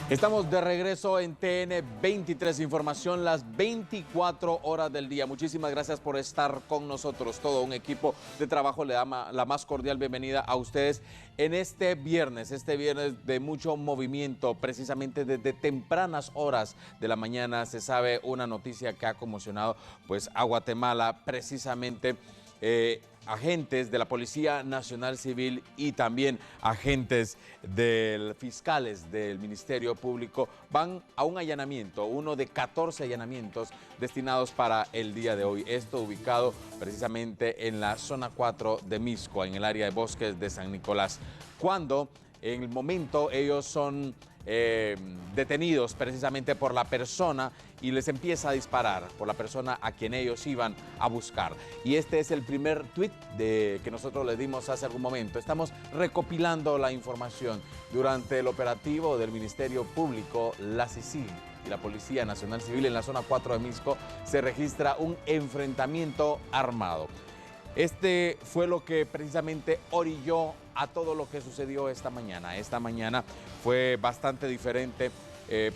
Estamos de regreso en TN 23, información las 24 horas del día. Muchísimas gracias por estar con nosotros. Todo un equipo de trabajo le da la más cordial bienvenida a ustedes en este viernes de mucho movimiento. Precisamente desde tempranas horas de la mañana se sabe una noticia que ha conmocionado pues a Guatemala, precisamente agentes de la Policía Nacional Civil y también agentes fiscales del Ministerio Público van a un allanamiento, uno de 14 allanamientos destinados para el día de hoy. Esto ubicado precisamente en la zona 4 de Misco, en el área de Bosques de San Nicolás, cuando en el momento ellos son detenidos precisamente por la persona y les empieza a disparar por la persona a quien ellos iban a buscar. Y este es el primer tuit que nosotros les dimos hace algún momento. Estamos recopilando la información. Durante el operativo del Ministerio Público, la CICIG y la Policía Nacional Civil en la zona 4 de Misco se registra un enfrentamiento armado. Este fue lo que precisamente orilló a todo lo que sucedió esta mañana. Esta mañana fue bastante diferente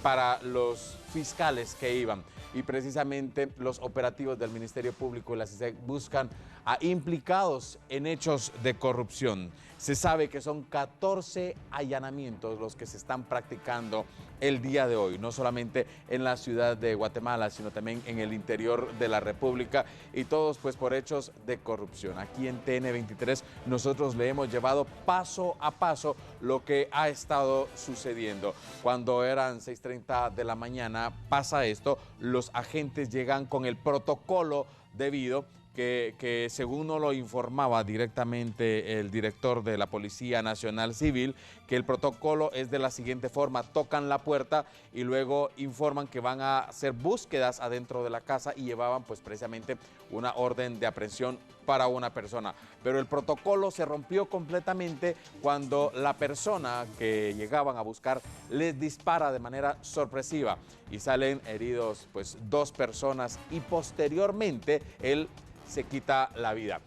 para los fiscales que iban, y precisamente los operativos del Ministerio Público y la CICIG buscan a implicados en hechos de corrupción. Se sabe que son 14 allanamientos los que se están practicando el día de hoy, no solamente en la ciudad de Guatemala, sino también en el interior de la República, y todos pues por hechos de corrupción. Aquí en TN 23 nosotros le hemos llevado paso a paso lo que ha estado sucediendo. Cuando eran 6:30 de la mañana pasa esto, los agentes llegan con el protocolo debido que según nos lo informaba directamente el director de la Policía Nacional Civil, que el protocolo es de la siguiente forma: tocan la puerta y luego informan que van a hacer búsquedas adentro de la casa y llevaban pues precisamente una orden de aprehensión para una persona. Pero el protocolo se rompió completamente cuando la persona que llegaban a buscar les dispara de manera sorpresiva y salen heridos pues 2 personas, y posteriormente él se quita la vida.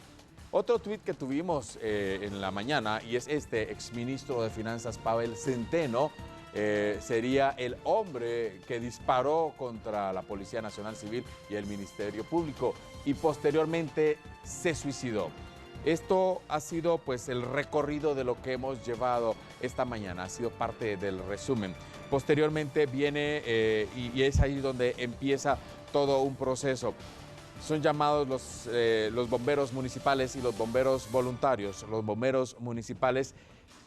Otro tuit que tuvimos en la mañana, y es este: exministro de Finanzas Pavel Centeno sería el hombre que disparó contra la Policía Nacional Civil y el Ministerio Público y posteriormente se suicidó. Esto ha sido pues el recorrido de lo que hemos llevado esta mañana, ha sido parte del resumen. Posteriormente viene y es ahí donde empieza todo un proceso. Son llamados los bomberos municipales y los bomberos voluntarios. Los bomberos municipales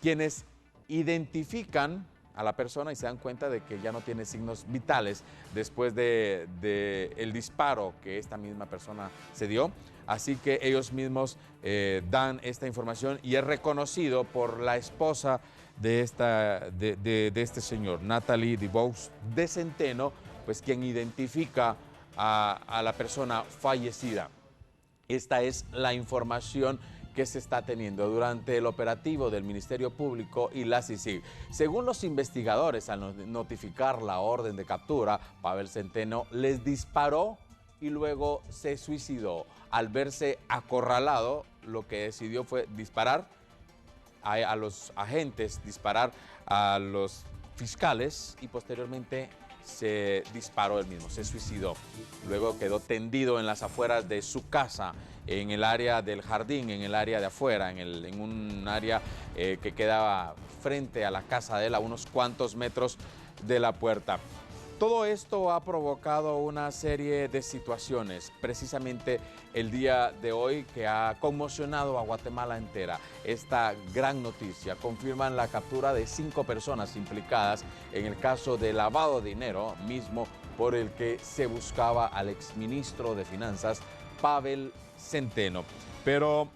quienes identifican a la persona y se dan cuenta de que ya no tiene signos vitales después de el disparo que esta misma persona se dio. Así que ellos mismos dan esta información y es reconocido por la esposa de este señor, Natalie Dibous de Centeno, pues quien identifica a la persona fallecida. Esta es la información que se está teniendo durante el operativo del Ministerio Público y la CICIG. Según los investigadores, al notificar la orden de captura, Pavel Centeno les disparó y luego se suicidó. Al verse acorralado, lo que decidió fue disparar a los agentes, disparar a los fiscales y posteriormente se disparó él mismo, se suicidó. Luego quedó tendido en las afueras de su casa, en el área del jardín, en el área de afuera, en un área que quedaba frente a la casa de él, a unos cuantos metros de la puerta. Todo esto ha provocado una serie de situaciones, precisamente el día de hoy, que ha conmocionado a Guatemala entera. Esta gran noticia confirma la captura de 5 personas implicadas en el caso de lavado de dinero, mismo por el que se buscaba al exministro de Finanzas, Pavel Centeno. Pero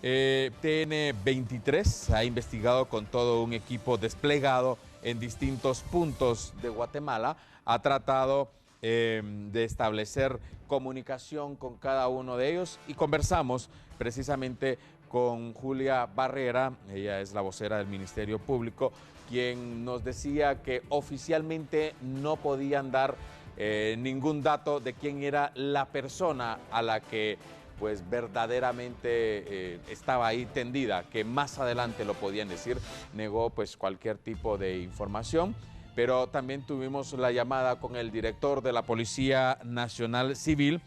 TN 23 ha investigado con todo un equipo desplegado en distintos puntos de Guatemala, ha tratado de establecer comunicación con cada uno de ellos y conversamos precisamente con Julia Barrera, ella es la vocera del Ministerio Público, quien nos decía que oficialmente no podían dar ningún dato de quién era la persona a la que pues verdaderamente estaba ahí tendida, que más adelante lo podían decir. Negó pues cualquier tipo de información, pero también tuvimos la llamada con el director de la Policía Nacional Civil,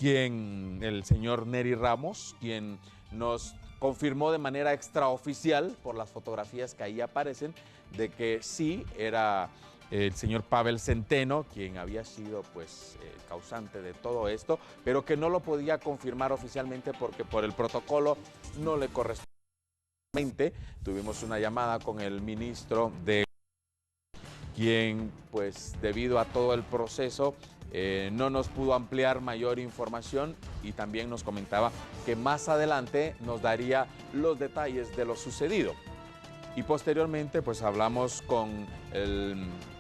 el señor Neri Ramos, quien nos confirmó de manera extraoficial, por las fotografías que ahí aparecen, de que sí era el señor Pavel Centeno quien había sido pues causante de todo esto, pero que no lo podía confirmar oficialmente porque por el protocolo no le corresponde. Tuvimos una llamada con el ministro de quien pues debido a todo el proceso no nos pudo ampliar mayor información y también nos comentaba que más adelante nos daría los detalles de lo sucedido. Y posteriormente pues hablamos con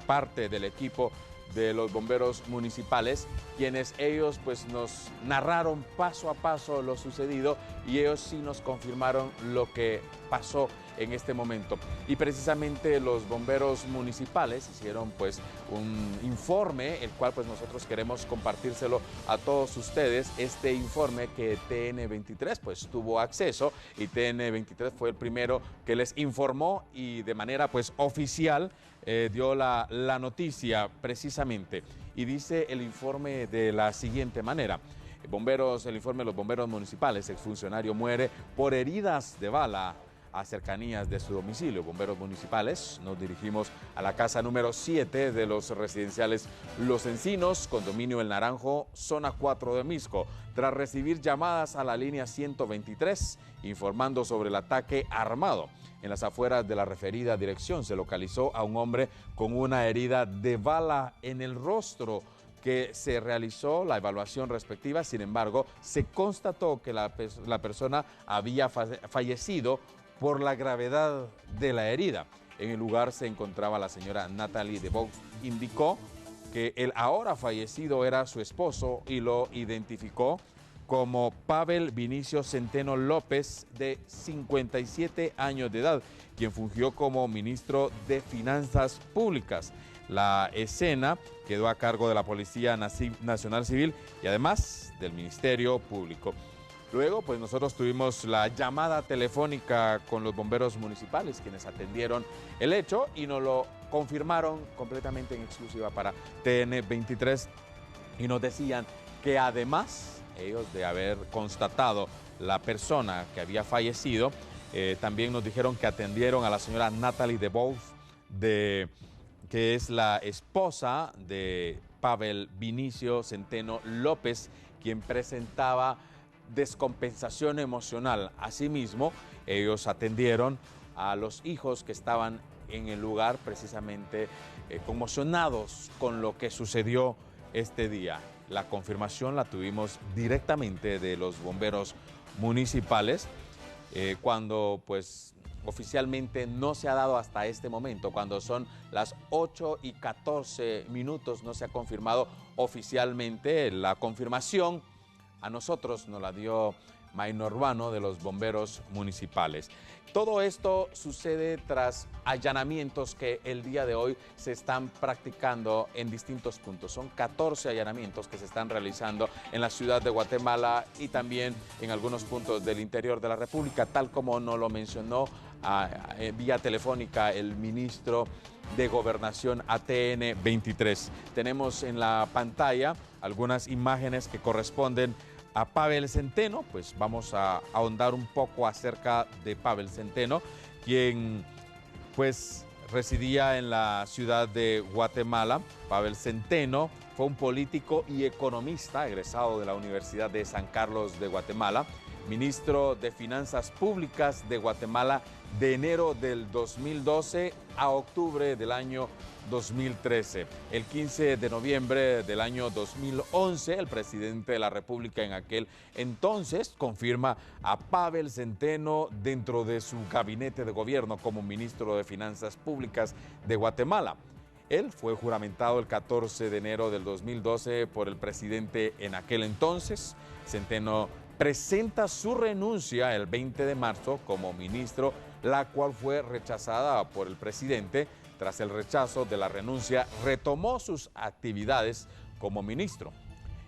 parte del equipo de los bomberos municipales, quienes ellos pues nos narraron paso a paso lo sucedido y ellos sí nos confirmaron lo que pasó en este momento. Y precisamente los bomberos municipales hicieron pues un informe, el cual pues nosotros queremos compartírselo a todos ustedes, este informe que TN23 pues tuvo acceso y TN23 fue el primero que les informó y de manera pues oficial dio la noticia precisamente. Y dice el informe de la siguiente manera. El informe de los bomberos municipales: exfuncionario muere por heridas de bala a cercanías de su domicilio. Bomberos municipales, nos dirigimos a la casa número 7 de los residenciales Los Encinos, condominio El Naranjo, zona 4 de Misco, tras recibir llamadas a la línea 123 informando sobre el ataque armado. En las afueras de la referida dirección se localizó a un hombre con una herida de bala en el rostro, que se realizó la evaluación respectiva. Sin embargo, se constató que la persona había fallecido por la gravedad de la herida. En el lugar se encontraba la señora Natalie DeVaux. Indicó que el ahora fallecido era su esposo y lo identificó como Pavel Vinicio Centeno López, de 57 años de edad, quien fungió como ministro de Finanzas Públicas. La escena quedó a cargo de la Policía Nacional Civil y además del Ministerio Público. Luego, pues nosotros tuvimos la llamada telefónica con los bomberos municipales, quienes atendieron el hecho y nos lo confirmaron completamente en exclusiva para TN23 y nos decían que además ellos de haber constatado la persona que había fallecido, también nos dijeron que atendieron a la señora Natalie DeVaux, que es la esposa de Pavel Vinicio Centeno López, quien presentaba descompensación emocional. Asimismo, ellos atendieron a los hijos que estaban en el lugar precisamente conmocionados con lo que sucedió este día. La confirmación la tuvimos directamente de los bomberos municipales cuando pues oficialmente no se ha dado hasta este momento, cuando son las 8:14, no se ha confirmado oficialmente. La confirmación a nosotros nos la dio Maynor Urbano de los bomberos municipales. Todo esto sucede tras allanamientos que el día de hoy se están practicando en distintos puntos. Son 14 allanamientos que se están realizando en la ciudad de Guatemala y también en algunos puntos del interior de la República, tal como nos lo mencionó vía telefónica el ministro de Gobernación a TN23. Tenemos en la pantalla algunas imágenes que corresponden a Pavel Centeno. Pues vamos a ahondar un poco acerca de Pavel Centeno, quien pues residía en la ciudad de Guatemala. Pavel Centeno fue un político y economista egresado de la Universidad de San Carlos de Guatemala, ministro de Finanzas Públicas de Guatemala de enero del 2012 a octubre del año 2013. El 15 de noviembre del año 2011, el presidente de la República en aquel entonces confirma a Pavel Centeno dentro de su gabinete de gobierno como ministro de Finanzas Públicas de Guatemala. Él fue juramentado el 14 de enero del 2012 por el presidente en aquel entonces. Centeno presenta su renuncia el 20 de marzo como ministro, la cual fue rechazada por el presidente. Tras el rechazo de la renuncia, retomó sus actividades como ministro.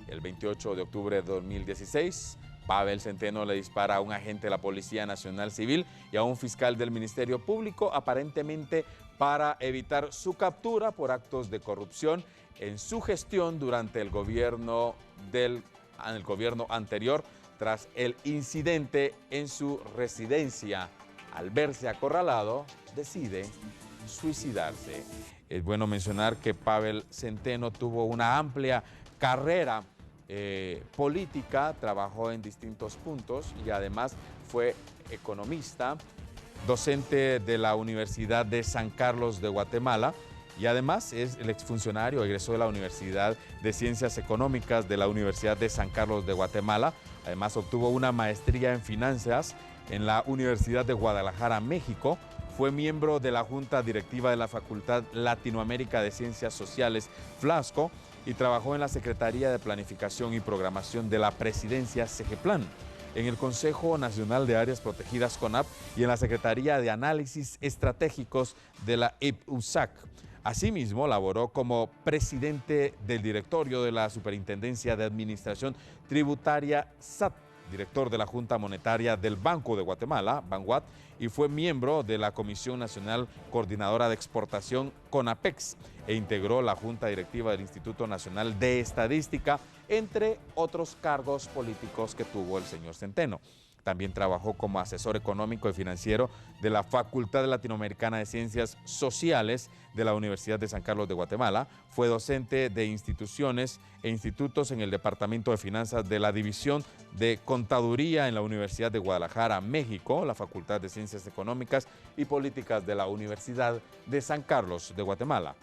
El 28 de octubre de 2016, Pavel Centeno le dispara a un agente de la Policía Nacional Civil y a un fiscal del Ministerio Público, aparentemente para evitar su captura por actos de corrupción en su gestión durante el gobierno anterior, tras el incidente en su residencia. Al verse acorralado, decide suicidarse. Es bueno mencionar que Pavel Centeno tuvo una amplia carrera política, trabajó en distintos puntos y además fue economista, docente de la Universidad de San Carlos de Guatemala y además es el exfuncionario, egresó de la Universidad de Ciencias Económicas de la Universidad de San Carlos de Guatemala. Además obtuvo una maestría en finanzas en la Universidad de Guadalajara, México. Fue miembro de la Junta Directiva de la Facultad Latinoamérica de Ciencias Sociales, FLASCO, y trabajó en la Secretaría de Planificación y Programación de la Presidencia, SEGEPLAN, en el Consejo Nacional de Áreas Protegidas, CONAP, y en la Secretaría de Análisis Estratégicos de la IPUSAC. Asimismo, laboró como presidente del directorio de la Superintendencia de Administración Tributaria, SAT, director de la Junta Monetaria del Banco de Guatemala, BANGUAT, y fue miembro de la Comisión Nacional Coordinadora de Exportación, CONAPEX, e integró la Junta Directiva del Instituto Nacional de Estadística, entre otros cargos políticos que tuvo el señor Centeno. También trabajó como asesor económico y financiero de la Facultad Latinoamericana de Ciencias Sociales de la Universidad de San Carlos de Guatemala. Fue docente de instituciones e institutos en el Departamento de Finanzas de la División de Contaduría en la Universidad de Guadalajara, México, la Facultad de Ciencias Económicas y Políticas de la Universidad de San Carlos de Guatemala.